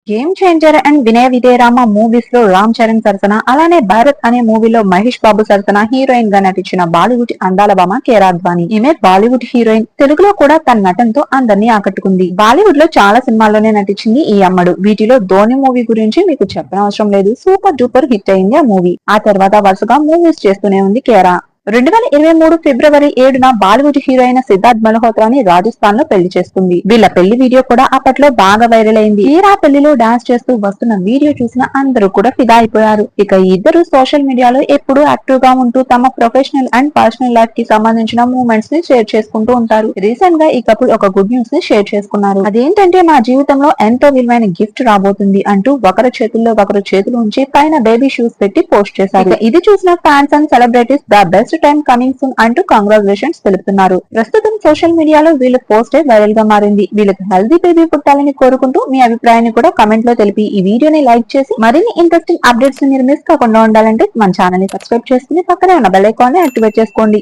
Game changer and వినయ Vijayarama movies లో రామ్ చరణ్ సరసన, అలానే భారత్ అనే మూవీలో మహేష్ బాబు సరసన హీరోయిన్ గా నటించిన బాలీవుడ్ అందాల భామ కేరా అద్వానీ. ఈమె బాలీవుడ్ హీరోయిన్. తెలుగులో కూడా తన నటనతో అందరినీ ఆకట్టుకుంది. బాలీవుడ్ లో చాలా సినిమాల్లోనే నటించింది ఈ అమ్మడు. వీటిలో ధోని మూవీ గురించి మీకు చెప్పనవసరం లేదు. సూపర్ డూపర్ హిట్ అయింది ఆ మూవీ. ఆ తర్వాత వరుసగా మూవీస్ చేస్తూనే ఉంది కేరా. 2023 ఫిబ్రవరి 7న బాలీవుడ్ హీరోయిన్ సిద్ధార్థ్ మల్హోత్రాని రాజస్థాన్ లో పెళ్లి చేసుకుంది. వీళ్ళ పెళ్లి వీడియో కూడా అప్పట్లో బాగా వైరల్ అయింది. హీరా పెళ్లిలో డాన్స్ చేస్తూ వస్తున్న వీడియో చూసిన అందరూ కూడా ఫిదా అయిపోయారు. ఇక ఇద్దరు సోషల్ మీడియాలో ఎప్పుడూ యాక్టివ్ గా ఉంటూ తమ ప్రొఫెషనల్ అండ్ పర్సనల్ లైఫ్ కి సంబంధించిన మూమెంట్స్ ని షేర్ చేసుకుంటూ ఉంటారు. రీసెంట్ గా ఈ కపుల్ ఒక గుడ్ న్యూస్ ని షేర్ చేసుకున్నారు. అదేంటంటే మా జీవితంలో ఎంతో విలువైన గిఫ్ట్ రాబోతుంది అంటూ ఒకరి చేతుల్లో ఒకరు చేతులు ఉంచి పైన బేబీ షూస్ పెట్టి పోస్ట్ చేశారు. ఇది చూసిన fans and celebrities the best time coming soon అంటూ కంగ్రాచులేషన్స్ తెలుపుతున్నారు. ప్రస్తుతం సోషల్ మీడియాలో వీళ్ళ పోస్ట్ వైరల్ గా మారింది. వీళ్ళకి హెల్దీ బేబీ పుట్టాలని కోరుకుంటూ మీ అభిప్రాయాన్ని కూడా కమెంట్ లో తెలిపి ఈ వీడియోని లైక్ చేసి మరిన్ని ఇంట్రెస్టింగ్ అప్డేట్స్ ని మీరు మిస్ కాకుండా ఉండాలంటే మన ఛానల్ ని సబ్స్క్రైబ్ చేసుకుని పక్కనే ఉన్న బెల్ ఐకాన్ ని యాక్టివేట్ చేసుకోండి.